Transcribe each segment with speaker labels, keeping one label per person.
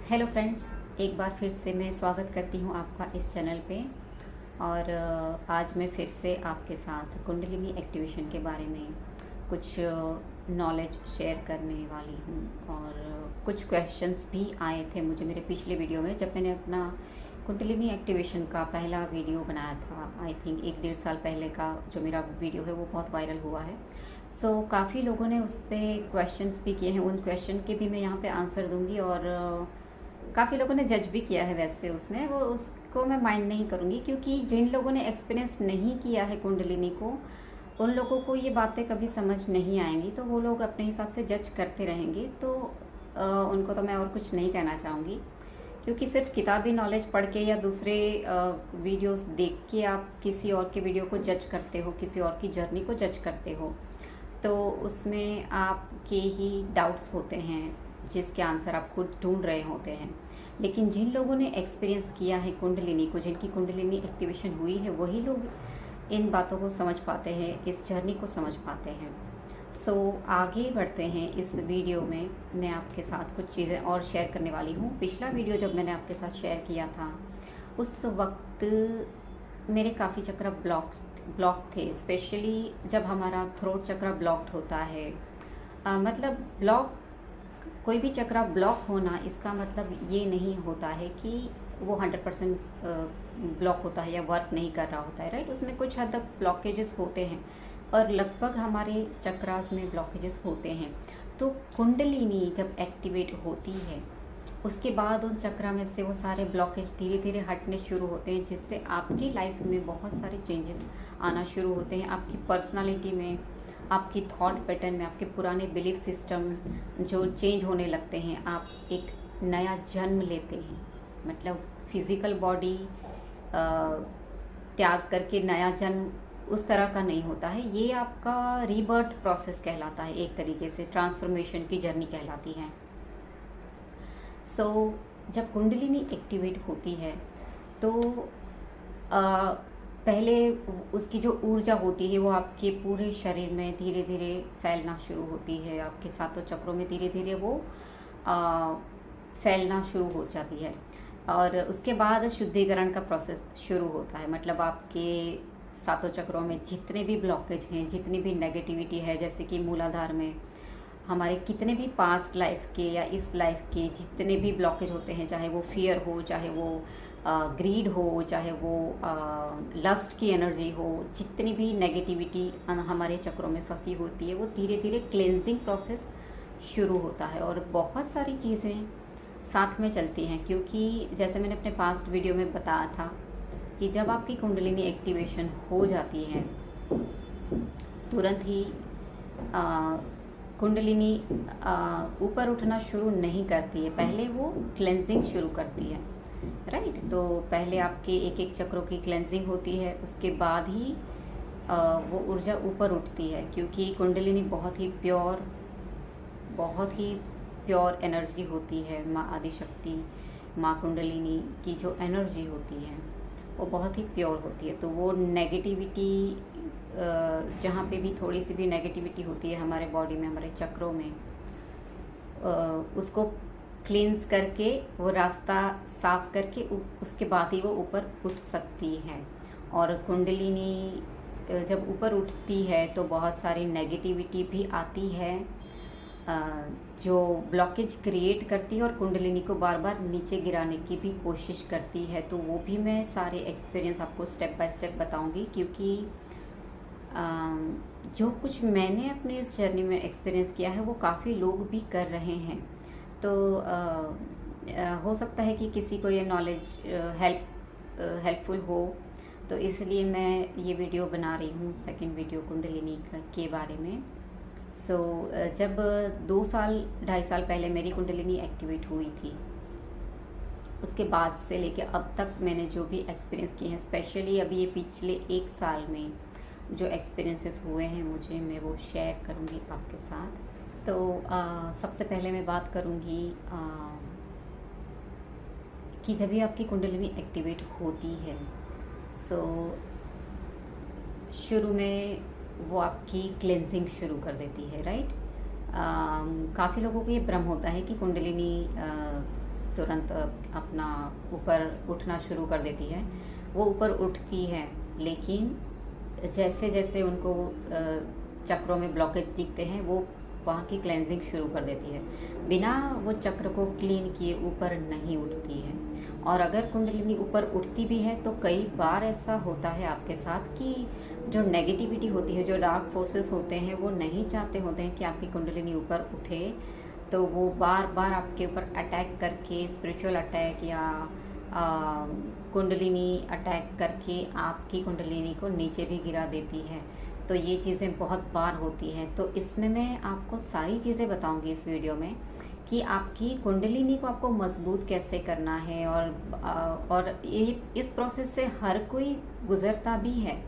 Speaker 1: Hello friends, एक बार फिर से मैं स्वागत करती हूँ आपका इस चैनल पे। और आज मैं फिर से आपके साथ कुंडलिनी एक्टिवेशन के बारे में कुछ नॉलेज शेयर करने वाली हूँ। और कुछ क्वेश्चंस भी आए थे मुझे मेरे पिछले वीडियो में, जब मैंने अपना कुंडलिनी एक्टिवेशन का पहला वीडियो बनाया था। आई थिंक 1-1.5 साल पहले का जो मेरा वीडियो है वो बहुत वायरल हुआ है। सो काफ़ी लोगों ने उस पर क्वेश्चंस भी किए हैं, उन क्वेश्चन के भी मैं यहाँ पे आंसर दूंगी। और काफ़ी लोगों ने जज भी किया है वैसे उसमें, वो उसको मैं माइंड नहीं करूँगी, क्योंकि जिन लोगों ने एक्सपीरियंस नहीं किया है कुंडलिनी को, उन लोगों को ये बातें कभी समझ नहीं आएंगी, तो वो लोग अपने हिसाब से जज करते रहेंगे। तो उनको तो मैं और कुछ नहीं कहना चाहूँगी, क्योंकि सिर्फ किताबी नॉलेज पढ़ के या दूसरे वीडियोस देख के आप किसी और के वीडियो को जज करते हो, किसी और की जर्नी को जज करते हो, तो उसमें आपके ही डाउट्स होते हैं जिसके आंसर आप खुद ढूंढ रहे होते हैं। लेकिन जिन लोगों ने एक्सपीरियंस किया है कुंडलिनी को, जिनकी कुंडलिनी एक्टिवेशन हुई है, वही लोग इन बातों को समझ पाते हैं, इस जर्नी को समझ पाते हैं। सो आगे बढ़ते हैं। इस वीडियो में मैं आपके साथ कुछ चीज़ें और शेयर करने वाली हूँ। पिछला वीडियो जब मैंने आपके साथ शेयर किया था, उस वक्त मेरे काफ़ी चक्र ब्लॉक थे। स्पेशली जब हमारा थ्रोट चक्र ब्लॉक्ड होता है, मतलब ब्लॉक, कोई भी चक्र ब्लॉक होना, इसका मतलब ये नहीं होता है कि वो 100% ब्लॉक होता है या वर्क नहीं कर रहा होता है, राइट। उसमें कुछ हद तक ब्लॉकेजेस होते हैं और लगभग हमारे चक्रास में ब्लॉकेजेस होते हैं। तो कुंडलिनी जब एक्टिवेट होती है, उसके बाद उन चक्रा में से वो सारे ब्लॉकेज धीरे धीरे हटने शुरू होते हैं, जिससे आपकी लाइफ में बहुत सारे चेंजेस आना शुरू होते हैं। आपकी पर्सनालिटी में, आपकी थॉट पैटर्न में, आपके पुराने बिलीफ सिस्टम जो चेंज होने लगते हैं। आप एक नया जन्म लेते हैं, मतलब फिजिकल बॉडी त्याग करके नया जन्म उस तरह का नहीं होता है। ये आपका रीबर्थ प्रोसेस कहलाता है, एक तरीके से ट्रांसफॉर्मेशन की जर्नी कहलाती है। सो जब कुंडलिनी एक्टिवेट होती है तो पहले उसकी जो ऊर्जा होती है वो आपके पूरे शरीर में धीरे धीरे फैलना शुरू होती है। आपके सातों चक्रों में धीरे धीरे वो फैलना शुरू हो जाती है। और उसके बाद शुद्धिकरण का प्रोसेस शुरू होता है। मतलब आपके सातों चक्रों में जितने भी ब्लॉकेज हैं, जितनी भी नेगेटिविटी है, जैसे कि मूलाधार में हमारे कितने भी पास्ट लाइफ के या इस लाइफ के जितने भी ब्लॉकेज होते हैं, चाहे वो फियर हो, चाहे वो ग्रीड हो, चाहे वो लस्ट की एनर्जी हो, जितनी भी नेगेटिविटी हमारे चक्रों में फंसी होती है, वो धीरे धीरे क्लेंजिंग प्रोसेस शुरू होता है। और बहुत सारी चीज़ें साथ में चलती हैं, क्योंकि जैसे मैंने अपने पास्ट वीडियो में बताया था कि जब आपकी कुंडलिनी एक्टिवेशन हो जाती है, तुरंत ही कुंडलिनी ऊपर उठना शुरू नहीं करती है, पहले वो क्लेंजिंग शुरू करती है, राइट। तो पहले आपके एक एक चक्रों की क्लेंजिंग होती है, उसके बाद ही वो ऊर्जा ऊपर उठती है, क्योंकि कुंडलिनी बहुत ही प्योर एनर्जी होती है। माँ आदिशक्ति, माँ कुंडलिनी की जो एनर्जी होती है वो बहुत ही प्योर होती है। तो वो नेगेटिविटी, जहाँ पे भी थोड़ी सी भी नेगेटिविटी होती है हमारे बॉडी में, हमारे चक्रों में, उसको क्लींस करके, वो रास्ता साफ करके उसके बाद ही वो ऊपर उठ सकती है। और कुंडलिनी जब ऊपर उठती है तो बहुत सारी नेगेटिविटी भी आती है जो ब्लॉकेज क्रिएट करती है और कुंडलिनी को बार बार नीचे गिराने की भी कोशिश करती है। तो वो भी मैं सारे एक्सपीरियंस आपको स्टेप बाय स्टेप बताऊंगी, क्योंकि जो कुछ मैंने अपने इस जर्नी में एक्सपीरियंस किया है वो काफ़ी लोग भी कर रहे हैं। तो हो सकता है कि किसी को ये नॉलेज हेल्पफुल हो, तो इसलिए मैं ये वीडियो बना रही हूँ, सेकंड वीडियो कुंडलिनी के बारे में। सो जब 2-2.5 साल पहले मेरी कुंडलिनी एक्टिवेट हुई थी, उसके बाद से लेके अब तक मैंने जो भी एक्सपीरियंस किए हैं, स्पेशली अभी ये पिछले 1 साल में जो एक्सपीरियंसेस हुए हैं मुझे, मैं वो शेयर करूँगी आपके साथ। तो सबसे पहले मैं बात करूँगी कि जब भी आपकी कुंडलिनी एक्टिवेट होती है, सो शुरू में वो आपकी क्लेंजिंग शुरू कर देती है, राइट। काफ़ी लोगों को ये भ्रम होता है कि कुंडलिनी तुरंत अपना ऊपर उठना शुरू कर देती है। वो ऊपर उठती है, लेकिन जैसे जैसे उनको चक्रों में ब्लॉकेज दिखते हैं वो वहाँ की क्लेंजिंग शुरू कर देती है। बिना वो चक्र को क्लीन किए ऊपर नहीं उठती है। और अगर कुंडलिनी ऊपर उठती भी है तो कई बार ऐसा होता है आपके साथ कि जो नेगेटिविटी होती है, जो डार्क फोर्सेस होते हैं, वो नहीं चाहते होते हैं कि आपकी कुंडलिनी ऊपर उठे, तो वो बार बार आपके ऊपर अटैक करके, स्पिरिचुअल अटैक या कुंडलिनी अटैक करके आपकी कुंडलिनी को नीचे भी गिरा देती है। तो ये चीज़ें बहुत बार होती हैं। तो इसमें मैं आपको सारी चीज़ें बताऊंगी इस वीडियो में कि आपकी कुंडलिनी को आपको मजबूत कैसे करना है। और ये इस प्रोसेस से हर कोई गुजरता भी है।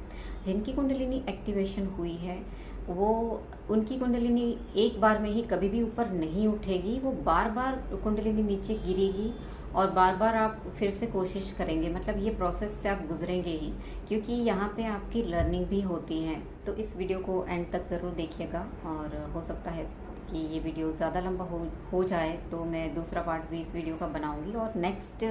Speaker 1: जिनकी कुंडलिनी एक्टिवेशन हुई है वो उनकी कुंडलिनी एक बार में ही कभी भी ऊपर नहीं उठेगी, वो बार बार कुंडलिनी नीचे गिरेगी और बार बार आप फिर से कोशिश करेंगे। मतलब ये प्रोसेस से आप गुजरेंगे ही, क्योंकि यहाँ पे आपकी लर्निंग भी होती है। तो इस वीडियो को एंड तक ज़रूर देखिएगा, और हो सकता है कि ये वीडियो ज़्यादा लंबा हो जाए तो मैं दूसरा पार्ट भी इस वीडियो का बनाऊंगी। और नेक्स्ट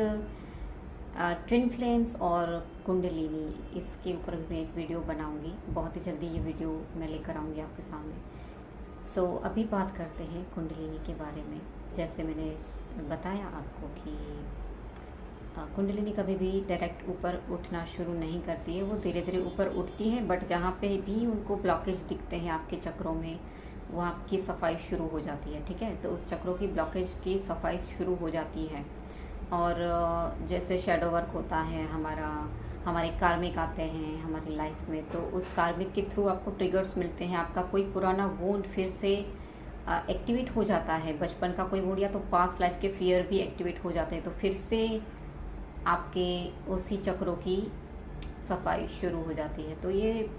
Speaker 1: ट्विन फ्लेम्स और कुंडलिनी, इसके ऊपर भी मैं एक वीडियो बनाऊंगी। बहुत ही जल्दी ये वीडियो मैं लेकर आऊँगी आपके सामने। सो अभी बात करते हैं कुंडलिनी के बारे में। जैसे मैंने बताया आपको कि कुंडलिनी कभी भी डायरेक्ट ऊपर उठना शुरू नहीं करती है, वो धीरे धीरे ऊपर उठती है। बट जहाँ पे भी उनको ब्लॉकेज दिखते हैं आपके चक्रों में, वो आपकी सफाई शुरू हो जाती है। ठीक है, तो उस चक्रों की ब्लॉकेज की सफाई शुरू हो जाती है। और जैसे शैडो वर्क होता है हमारे कार्मिक आते हैं हमारी लाइफ में, तो उस कार्मिक के थ्रू आपको ट्रिगर्स मिलते हैं। आपका कोई पुराना वुंड फिर से एक्टिवेट हो जाता है, बचपन का कोई वुंड या तो पास्ट लाइफ के फियर भी एक्टिवेट हो जाते हैं, तो फिर से आपके उसी चक्रों की सफाई शुरू हो जाती है। तो ये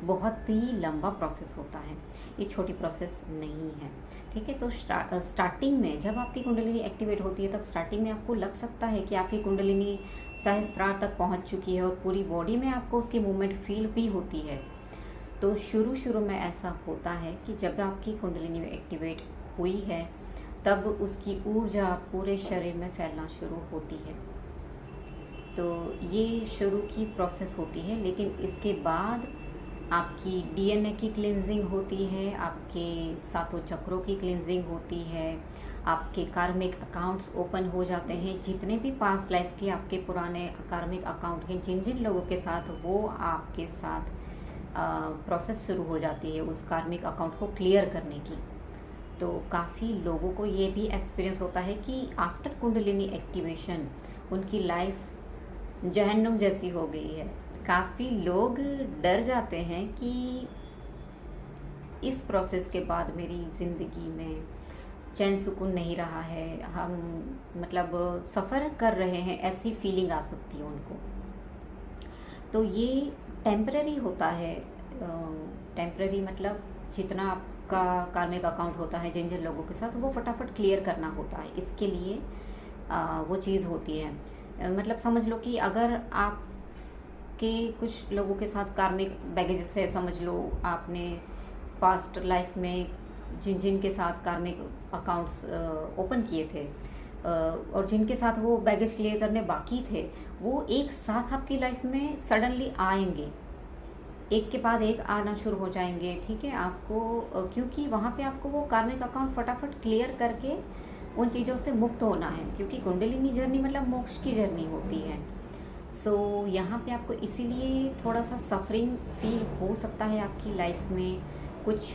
Speaker 1: बहुत ही लंबा प्रोसेस होता है, ये छोटी प्रोसेस नहीं है। ठीक है, तो स्टार्टिंग में जब आपकी कुंडलिनी एक्टिवेट होती है, तब स्टार्टिंग में आपको लग सकता है कि आपकी कुंडलिनी सहस्त्रार तक पहुंच चुकी है और पूरी बॉडी में आपको उसकी मूवमेंट फील भी होती है। तो शुरू में ऐसा होता है कि जब आपकी कुंडलिनी में एक्टिवेट हुई है, तब उसकी ऊर्जा पूरे शरीर में फैलना शुरू होती है। तो ये शुरू की प्रोसेस होती है, लेकिन इसके बाद आपकी डीएनए की क्लींजिंग होती है, आपके सातों चक्रों की क्लींजिंग होती है, आपके कार्मिक अकाउंट्स ओपन हो जाते हैं। जितने भी पास्ट लाइफ के आपके पुराने कार्मिक अकाउंट हैं, जिन जिन लोगों के साथ, वो आपके साथ प्रोसेस शुरू हो जाती है उस कार्मिक अकाउंट को क्लियर करने की। तो काफ़ी लोगों को ये भी एक्सपीरियंस होता है कि आफ्टर कुंडलिनी एक्टिवेशन उनकी लाइफ जहन्नुम जैसी हो गई है। काफ़ी लोग डर जाते हैं कि इस प्रोसेस के बाद मेरी ज़िंदगी में चैन सुकून नहीं रहा है, हम मतलब सफ़र कर रहे हैं, ऐसी फीलिंग आ सकती है उनको। तो ये टेम्पररी होता है। टेम्पररी मतलब जितना आपका कार्मिक अकाउंट होता है जिन जिन लोगों के साथ, वो फटाफट क्लियर करना होता है। इसके लिए वो चीज़ होती है। मतलब समझ लो कि अगर आप के कुछ लोगों के साथ कार्मिक बैगेजेस है, समझ लो आपने पास्ट लाइफ में जिन जिन के साथ कार्मिक अकाउंट्स ओपन किए थे और जिनके साथ वो बैगेज क्लियर करने बाकी थे, वो एक साथ आपकी लाइफ में सडनली आएंगे, एक के बाद एक आना शुरू हो जाएंगे। ठीक है, आपको क्योंकि वहाँ पे आपको वो कार्मिक अकाउंट फटाफट क्लियर करके उन चीज़ों से मुक्त होना है, क्योंकि कुंडलिनी जर्नी मतलब मोक्ष की जर्नी होती है। सो यहाँ पे आपको इसीलिए थोड़ा सा सफरिंग फील हो सकता है आपकी लाइफ में कुछ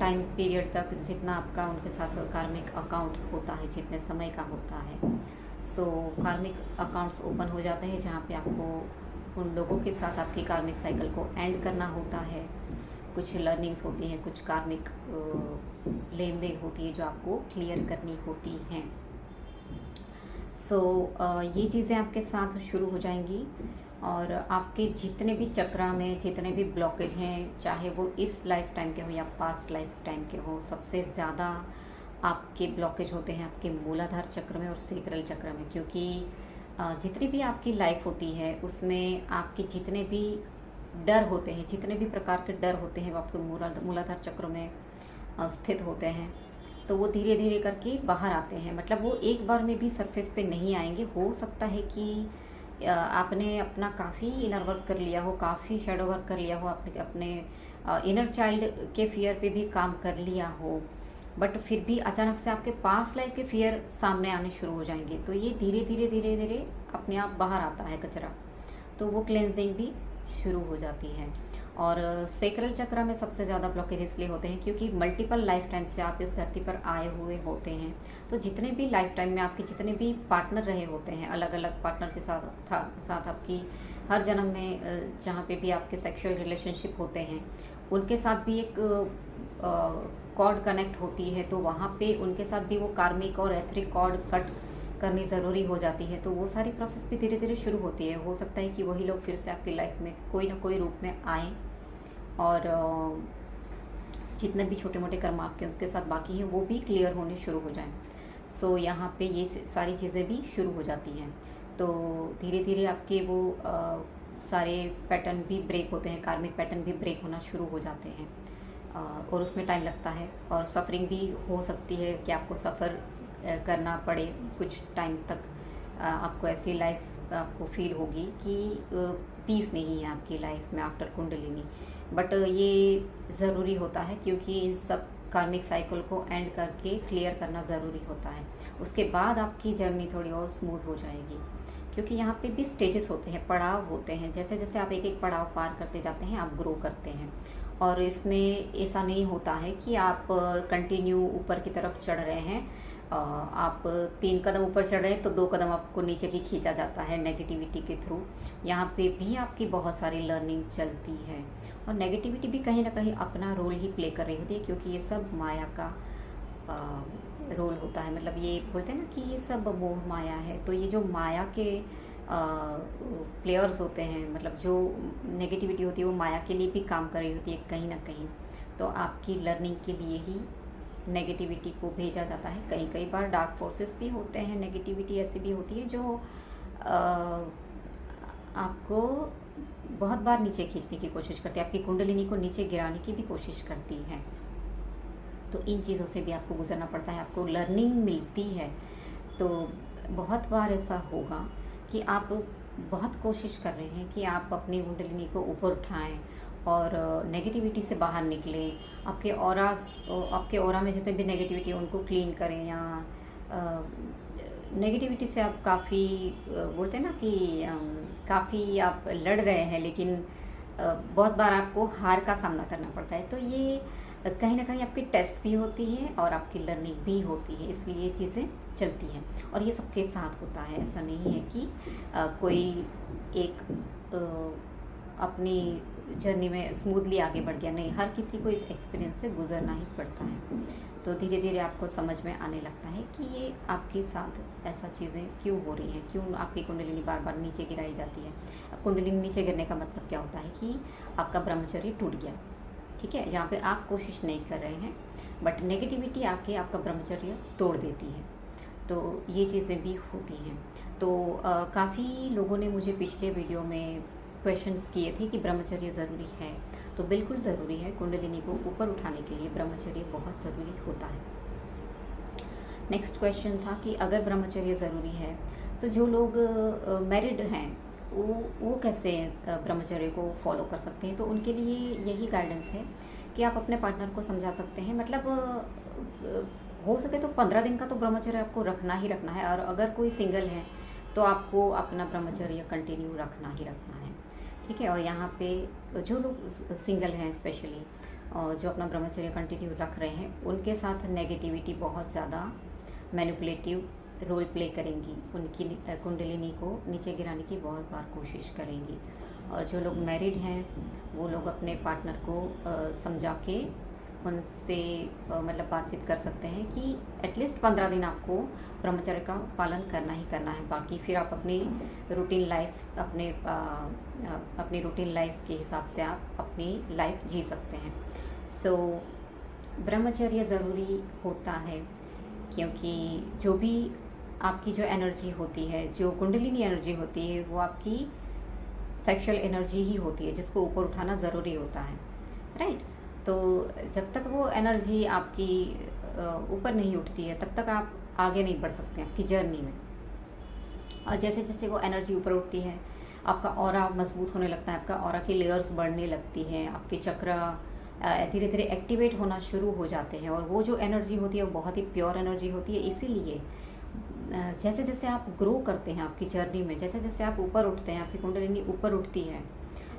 Speaker 1: टाइम पीरियड तक, जितना आपका उनके साथ कार्मिक अकाउंट होता है, जितने समय का होता है। सो कार्मिक अकाउंट्स ओपन हो जाते हैं जहाँ पे आपको उन लोगों के साथ आपकी कार्मिक साइकिल को एंड करना होता है। कुछ लर्निंग्स होती हैं, कुछ कार्मिक लेन देन होती है जो आपको क्लियर करनी होती हैं। सो ये चीज़ें आपके साथ शुरू हो जाएंगी, और आपके जितने भी चक्रा में जितने भी ब्लॉकेज हैं, चाहे वो इस लाइफ टाइम के हो या पास्ट लाइफ टाइम के हो, सबसे ज़्यादा आपके ब्लॉकेज होते हैं आपके मूलाधार चक्र में और सेक्रल चक्र में। क्योंकि जितनी भी आपकी लाइफ होती है उसमें आपके जितने भी डर होते हैं, जितने भी प्रकार के डर होते हैं, वो आपके मूलाधार चक्र में स्थित होते हैं। तो वो धीरे धीरे करके बाहर आते हैं। मतलब वो एक बार में भी सरफेस पे नहीं आएंगे। हो सकता है कि आपने अपना काफ़ी इनर वर्क कर लिया हो, काफ़ी शेडो वर्क कर लिया हो, आपने अपने इनर चाइल्ड के फियर पे भी काम कर लिया हो, बट फिर भी अचानक से आपके पास्ट लाइफ के फियर सामने आने शुरू हो जाएंगे। तो ये धीरे धीरे धीरे धीरे अपने आप बाहर आता है कचरा, तो वो क्लेंजिंग भी शुरू हो जाती है। और सेक्रल चक्र में सबसे ज़्यादा ब्लॉकेज इसलिए होते हैं क्योंकि मल्टीपल लाइफ टाइम से आप इस धरती पर आए हुए होते हैं। तो जितने भी लाइफ टाइम में आपके जितने भी पार्टनर रहे होते हैं, अलग अलग पार्टनर के साथ आपकी हर जन्म में जहाँ पे भी आपके सेक्सुअल रिलेशनशिप होते हैं, उनके साथ भी एक कॉर्ड कनेक्ट होती है। तो वहाँ पे उनके साथ भी वो कार्मिक और एथरिक कॉर्ड कट करनी ज़रूरी हो जाती है। तो वो सारी प्रोसेस भी धीरे धीरे शुरू होती है। हो सकता है कि वही लोग फिर से आपकी लाइफ में कोई ना कोई रूप में आएँ और जितने भी छोटे मोटे कर्म आपके उसके साथ बाकी हैं वो भी क्लियर होने शुरू हो जाएं। सो यहाँ पे ये सारी चीज़ें भी शुरू हो जाती हैं। तो धीरे धीरे आपके वो सारे पैटर्न भी ब्रेक होते हैं, कार्मिक पैटर्न भी ब्रेक होना शुरू हो जाते हैं। और उसमें टाइम लगता है और सफरिंग भी हो सकती है कि आपको सफ़र करना पड़े कुछ टाइम तक। आपको ऐसी लाइफ आपको फील होगी कि पीस नहीं है आपकी लाइफ में आफ्टर कुंडलिनी। बट ये ज़रूरी होता है क्योंकि इन सब कार्मिक साइकिल को एंड करके क्लियर करना ज़रूरी होता है। उसके बाद आपकी जर्नी थोड़ी और स्मूथ हो जाएगी क्योंकि यहाँ पे भी स्टेजेस होते हैं, पड़ाव होते हैं। जैसे जैसे आप एक एक पड़ाव पार करते जाते हैं आप ग्रो करते हैं। और इसमें ऐसा नहीं होता है कि आप कंटिन्यू ऊपर की तरफ चढ़ रहे हैं। आप 3 कदम ऊपर चढ़ रहे हैं तो 2 कदम आपको नीचे भी खींचा जाता है नेगेटिविटी के थ्रू। यहाँ पे भी आपकी बहुत सारी लर्निंग चलती है और नेगेटिविटी भी कहीं ना कहीं अपना रोल ही प्ले कर रही होती है क्योंकि ये सब माया का रोल होता है। मतलब ये बोलते हैं ना कि ये सब मोह माया है। तो ये जो माया के प्लेयर्स होते हैं, मतलब जो नेगेटिविटी होती है वो माया के लिए भी काम कर रही होती है कहीं ना कहीं। तो आपकी लर्निंग के लिए ही नेगेटिविटी को भेजा जाता है। कई बार डार्क फोर्सेस भी होते हैं, नेगेटिविटी ऐसी भी होती है जो आपको बहुत बार नीचे खींचने की कोशिश करती है, आपकी कुंडलिनी को नीचे गिराने की भी कोशिश करती है। तो इन चीज़ों से भी आपको गुजरना पड़ता है, आपको लर्निंग मिलती है। तो बहुत बार ऐसा होगा कि आप बहुत कोशिश कर रहे हैं कि आप अपनी कुंडलिनी को ऊपर उठाएं और नेगेटिविटी से बाहर निकलें। आपके ऑरा में जितने भी नेगेटिविटी है उनको क्लीन करें। या नेगेटिविटी से आप काफ़ी बोलते हैं ना कि काफ़ी आप लड़ रहे हैं, लेकिन बहुत बार आपको हार का सामना करना पड़ता है। तो ये कहीं ना कहीं आपकी टेस्ट भी होती है और आपकी लर्निंग भी होती है, इसलिए ये चीज़ें चलती हैं। और ये सबके साथ होता है, ऐसा नहीं है कि कोई एक अपनी जर्नी में स्मूथली आगे बढ़ गया। नहीं, हर किसी को इस एक्सपीरियंस से गुजरना ही पड़ता है। तो धीरे धीरे आपको समझ में आने लगता है कि ये आपके साथ ऐसा चीज़ें क्यों हो रही हैं, क्यों आपकी कुंडलिनी बार बार नीचे गिराई जाती है। अब कुंडलिनी नीचे गिरने का मतलब क्या होता है कि आपका ब्रह्मचर्य टूट गया, ठीक है। यहाँ पे आप कोशिश नहीं कर रहे हैं बट नेगेटिविटी आके आपका ब्रह्मचर्य तोड़ देती है। तो ये चीज़ें भी होती हैं। तो काफ़ी लोगों ने मुझे पिछले वीडियो में क्वेश्चंस किए थे कि ब्रह्मचर्य ज़रूरी है। तो बिल्कुल ज़रूरी है, कुंडलिनी को ऊपर उठाने के लिए ब्रह्मचर्य बहुत ज़रूरी होता है। नेक्स्ट क्वेश्चन था कि अगर ब्रह्मचर्य ज़रूरी है तो जो लोग मैरिड हैं वो कैसे ब्रह्मचर्य को फॉलो कर सकते हैं। तो उनके लिए यही गाइडेंस है कि आप अपने पार्टनर को समझा सकते हैं। मतलब हो सके तो 15 दिन का तो ब्रह्मचर्य आपको रखना ही रखना है। और अगर कोई सिंगल है तो आपको अपना ब्रह्मचर्य कंटिन्यू रखना ही रखना है, ठीक है। और यहाँ पे जो लोग सिंगल हैं स्पेशली और जो अपना ब्रह्मचर्य कंटिन्यू रख रहे हैं, उनके साथ नेगेटिविटी बहुत ज़्यादा मैनिपुलेटिव रोल प्ले करेंगी, उनकी कुंडलिनी को नीचे गिराने की बहुत बार कोशिश करेंगी। और जो लोग मैरिड हैं वो लोग अपने पार्टनर को समझा के उनसे मतलब बातचीत कर सकते हैं कि एटलीस्ट 15 दिन आपको ब्रह्मचर्य का पालन करना ही करना है। बाकी फिर आप अपनी रूटीन लाइफ अपनी रूटीन लाइफ के हिसाब से आप अपनी लाइफ जी सकते हैं। सो ब्रह्मचर्य ज़रूरी होता है क्योंकि जो भी आपकी जो एनर्जी होती है, जो कुंडलिनी एनर्जी होती है, वो आपकी सेक्सुअल एनर्जी ही होती है जिसको ऊपर उठाना ज़रूरी होता है, राइट। तो जब तक वो एनर्जी आपकी ऊपर नहीं उठती है तब तक आप आगे नहीं बढ़ सकते आपकी जर्नी में। और जैसे जैसे वो एनर्जी ऊपर उठती है, आपका ऑरा मजबूत होने लगता है, आपका ऑरा की लेयर्स बढ़ने लगती हैं, आपके चक्र धीरे धीरे एक्टिवेट होना शुरू हो जाते हैं। और वो जो एनर्जी होती है वो बहुत ही प्योर एनर्जी होती है। इसीलिए जैसे जैसे आप ग्रो करते हैं आपकी जर्नी में, जैसे जैसे आप ऊपर उठते हैं, आपकी कुंडलिनी ऊपर उठती है,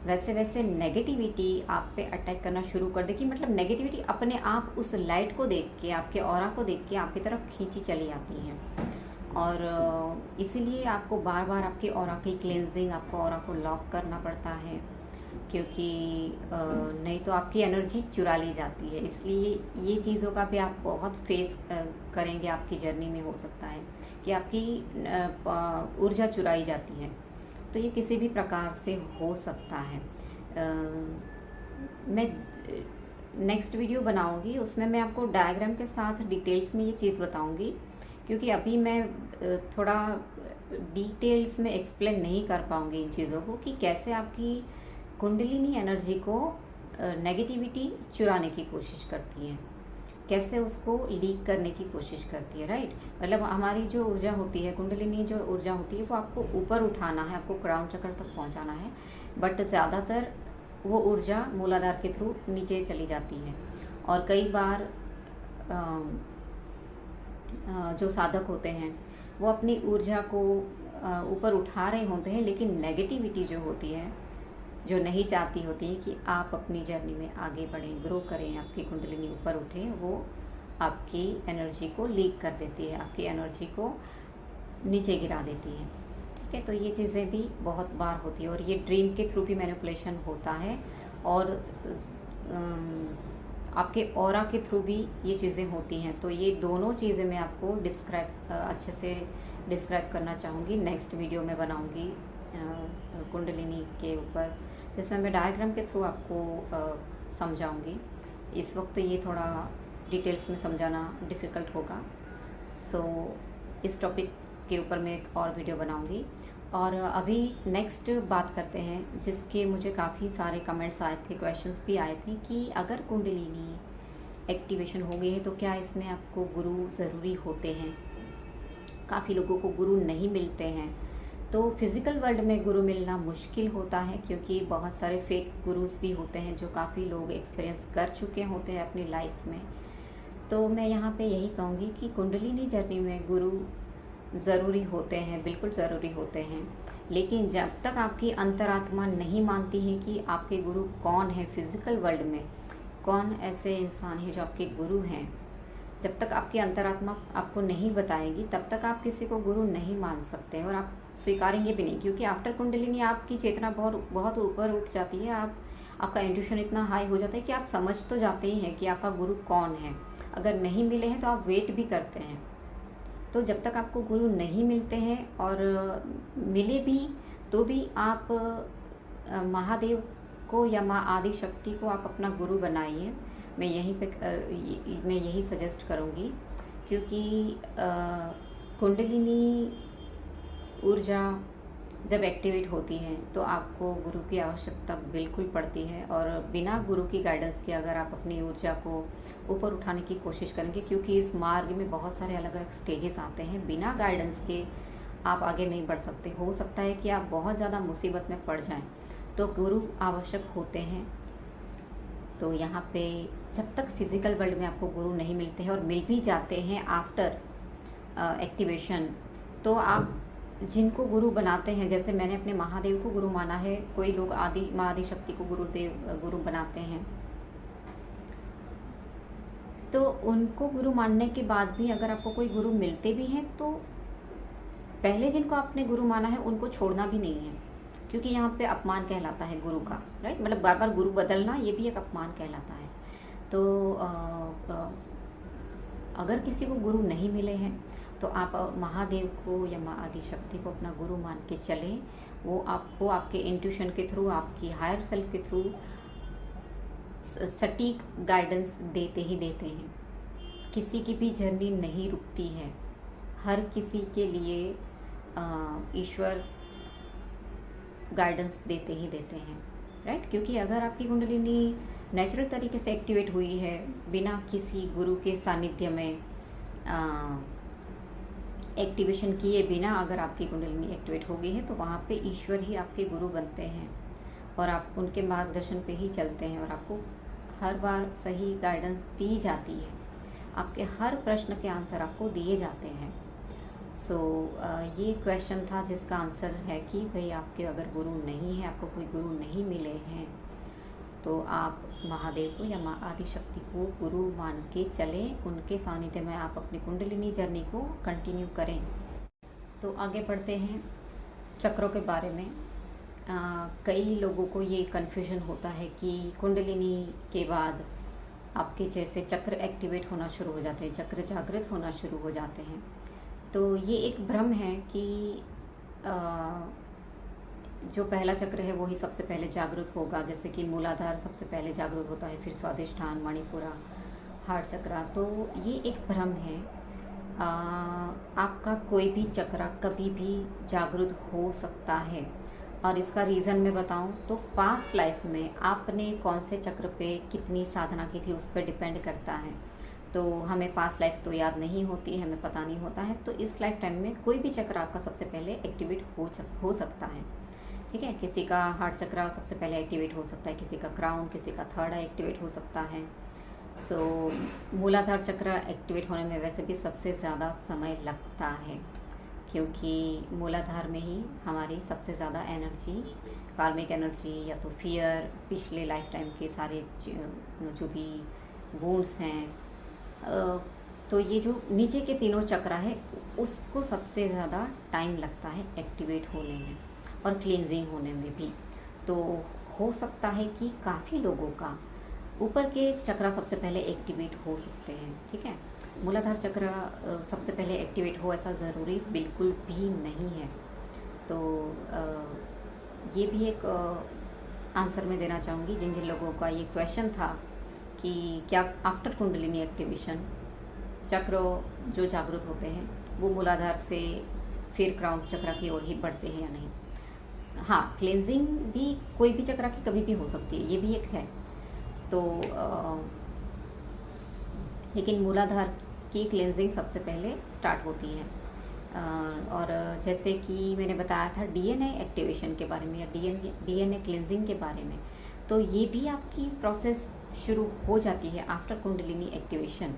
Speaker 1: वैसे वैसे नेगेटिविटी आप पे अटैक करना शुरू कर देगी। मतलब नेगेटिविटी अपने आप उस लाइट को देख के, आपके ऑरा को देख के आपकी तरफ खींची चली आती हैं। और इसीलिए आपको बार बार आपके ऑरा की क्लेंजिंग, आपको ऑरा को लॉक करना पड़ता है, क्योंकि नहीं तो आपकी एनर्जी चुरा ली जाती है। इसलिए ये चीज़ों का भी आप बहुत फेस करेंगे आपकी जर्नी में। हो सकता है कि आपकी ऊर्जा चुराई जाती है, तो ये किसी भी प्रकार से हो सकता है। मैं नेक्स्ट वीडियो बनाऊंगी, उसमें मैं आपको डायग्राम के साथ डिटेल्स में ये चीज़ बताऊंगी, क्योंकि अभी मैं थोड़ा डिटेल्स में एक्सप्लेन नहीं कर पाऊंगी इन चीज़ों को कि कैसे आपकी कुंडलिनी एनर्जी को नेगेटिविटी चुराने की कोशिश करती है, कैसे उसको लीक करने की कोशिश करती है। राइट, मतलब हमारी जो ऊर्जा होती है, कुंडलिनी जो ऊर्जा होती है, वो आपको ऊपर उठाना है, आपको क्राउन चक्र तक पहुंचाना है, बट ज़्यादातर वो ऊर्जा मूलाधार के थ्रू नीचे चली जाती है। और कई बार जो साधक होते हैं वो अपनी ऊर्जा को ऊपर उठा रहे होते हैं, लेकिन नेगेटिविटी जो होती है, जो नहीं चाहती होती है कि आप अपनी जर्नी में आगे बढ़ें, ग्रो करें, आपकी कुंडलिनी ऊपर उठे, वो आपकी एनर्जी को लीक कर देती है, आपकी एनर्जी को नीचे गिरा देती है। ठीक है, तो ये चीज़ें भी बहुत बार होती है। और ये ड्रीम के थ्रू भी मैनिपुलेशन होता है, और आपके ऑरा के थ्रू भी ये चीज़ें होती हैं। तो ये दोनों चीज़ें मैं आपको अच्छे से डिस्क्राइब करना चाहूँगी। नेक्स्ट वीडियो में बनाऊँगी कुंडलिनी के ऊपर, जिसमें मैं डायग्राम के थ्रू आपको समझाऊंगी। इस वक्त ये थोड़ा डिटेल्स में समझाना डिफ़िकल्ट होगा, सो इस टॉपिक के ऊपर मैं एक और वीडियो बनाऊंगी। और अभी नेक्स्ट बात करते हैं, जिसके मुझे काफ़ी सारे कमेंट्स आए थे, क्वेश्चंस भी आए थे कि अगर कुंडलिनी एक्टिवेशन हो गई है तो क्या इसमें आपको गुरु ज़रूरी होते हैं। काफ़ी लोगों को गुरु नहीं मिलते हैं, तो फिज़िकल वर्ल्ड में गुरु मिलना मुश्किल होता है, क्योंकि बहुत सारे फेक गुरुज भी होते हैं जो काफ़ी लोग एक्सपीरियंस कर चुके होते हैं अपनी लाइफ में। तो मैं यहाँ पे यही कहूँगी कि कुंडलिनी जर्नी में गुरु ज़रूरी होते हैं, बिल्कुल ज़रूरी होते हैं, लेकिन जब तक आपकी अंतरात्मा नहीं मानती है कि आपके गुरु कौन है, फिज़िकल वर्ल्ड में कौन ऐसे इंसान है जो आपके गुरु हैं, जब तक आपकी अंतरात्मा आपको नहीं बताएगी तब तक आप किसी को गुरु नहीं मान सकते, और आप स्वीकारेंगे भी नहीं। क्योंकि आफ्टर कुंडलिनी आपकी चेतना बहुत ऊपर उठ जाती है, आपका इंट्यूशन इतना हाई हो जाता है कि आप समझ तो जाते ही हैं कि आपका गुरु कौन है। अगर नहीं मिले हैं तो आप वेट भी करते हैं। तो जब तक आपको गुरु नहीं मिलते हैं, और मिले भी तो भी आप महादेव को या माँ आदि शक्ति को आप अपना गुरु बनाइए। मैं यही सजेस्ट करूँगी, क्योंकि कुंडलिनी ऊर्जा जब एक्टिवेट होती है तो आपको गुरु की आवश्यकता बिल्कुल पड़ती है। और बिना गुरु की गाइडेंस के अगर आप अपनी ऊर्जा को ऊपर उठाने की कोशिश करेंगे, क्योंकि इस मार्ग में बहुत सारे अलग अलग स्टेजेस आते हैं, बिना गाइडेंस के आप आगे नहीं बढ़ सकते। हो सकता है कि आप बहुत ज़्यादा मुसीबत में पड़ जाएं, तो गुरु आवश्यक होते हैं। तो यहाँ पे जब तक फिज़िकल वर्ल्ड में आपको गुरु नहीं मिलते हैं, और मिल भी जाते हैं आफ्टर एक्टिवेशन, तो आप जिनको गुरु बनाते हैं, जैसे मैंने अपने महादेव को गुरु माना है, कोई लोग माँ आदि शक्ति को गुरु बनाते हैं, तो उनको गुरु मानने के बाद भी अगर आपको कोई गुरु मिलते भी हैं, तो पहले जिनको आपने गुरु माना है उनको छोड़ना भी नहीं है, क्योंकि यहाँ पे अपमान कहलाता है गुरु का। राइट, मतलब बार बार गुरु बदलना ये भी एक अपमान कहलाता है। तो अगर किसी को गुरु नहीं मिले हैं तो आप महादेव को या माँ आदि शक्ति को अपना गुरु मान के चलें। वो आपको आपके इंट्यूशन के थ्रू, आपकी हायर सेल्फ के थ्रू सटीक गाइडेंस देते ही देते हैं। किसी की भी जर्नी नहीं रुकती है, हर किसी के लिए ईश्वर गाइडेंस देते ही देते हैं। राइट, क्योंकि अगर आपकी कुंडलिनी नेचुरल तरीके से एक्टिवेट हुई है, बिना किसी गुरु के सानिध्य में एक्टिवेशन किए बिना अगर आपकी कुंडलिनी एक्टिवेट हो गई है, तो वहाँ पे ईश्वर ही आपके गुरु बनते हैं और आप उनके मार्गदर्शन पे ही चलते हैं और आपको हर बार सही गाइडेंस दी जाती है। आपके हर प्रश्न के आंसर आपको दिए जाते हैं। ये क्वेश्चन था जिसका आंसर है कि भाई आपके अगर गुरु नहीं है, आपको कोई गुरु नहीं मिले हैं, तो आप महादेव को या माँ आदिशक्ति को गुरु मान के चलें। उनके सानिध्य में आप अपनी कुंडलिनी जर्नी को कंटिन्यू करें। तो आगे बढ़ते हैं चक्रों के बारे में। कई लोगों को ये कन्फ्यूजन होता है कि कुंडलिनी के बाद आपके जैसे चक्र एक्टिवेट होना शुरू हो जाते हैं, चक्र जागृत होना शुरू हो जाते हैं। तो ये एक भ्रम है कि जो पहला चक्र है वो ही सबसे पहले जागृत होगा, जैसे कि मूलाधार सबसे पहले जागृत होता है, फिर स्वादिष्ठान, मणिपुरा, हार्ट चक्रा। तो ये एक भ्रम है। आपका कोई भी चक्र कभी भी जागृत हो सकता है और इसका रीज़न मैं बताऊं तो पास्ट लाइफ में आपने कौन से चक्र पे कितनी साधना की थी उस पर डिपेंड करता है। तो हमें पास्ट लाइफ तो याद नहीं होती है, हमें पता नहीं होता है। तो इस लाइफ टाइम में कोई भी चक्र आपका सबसे पहले एक्टिवेट हो सकता है, ठीक है। किसी का हार्ट चक्र सबसे पहले एक्टिवेट हो सकता है, किसी का क्राउन, किसी का थर्ड आई एक्टिवेट हो सकता है। मूलाधार चक्र एक्टिवेट होने में वैसे भी सबसे ज़्यादा समय लगता है, क्योंकि मूलाधार में ही हमारी सबसे ज़्यादा एनर्जी, कार्मिक एनर्जी या तो फियर, पिछले लाइफ टाइम के सारे जो भी वुंड्स हैं, तो ये जो नीचे के तीनों चक्र है उसको सबसे ज़्यादा टाइम लगता है एक्टिवेट होने में और क्लींजिंग होने में भी। तो हो सकता है कि काफ़ी लोगों का ऊपर के चक्र सबसे पहले एक्टिवेट हो सकते हैं, ठीक है। मूलाधार चक्र सबसे पहले एक्टिवेट हो ऐसा ज़रूरी बिल्कुल भी नहीं है। तो ये भी एक आंसर मैं देना चाहूँगी जिन जिन लोगों का ये क्वेश्चन था कि क्या आफ्टर कुंडलिनी एक्टिवेशन चक्र जो जागृत होते हैं वो मूलाधार से फिर क्राउन चक्र की ओर ही बढ़ते हैं या नहीं। हाँ, क्लेंजिंग भी कोई भी चक्र की कभी भी हो सकती है, ये भी एक है। तो लेकिन मूलाधार की क्लेंजिंग सबसे पहले स्टार्ट होती है। और जैसे कि मैंने बताया था डीएनए एक्टिवेशन के बारे में या डीएनए क्लेंजिंग के बारे में, तो ये भी आपकी प्रोसेस शुरू हो जाती है after kundalini activation.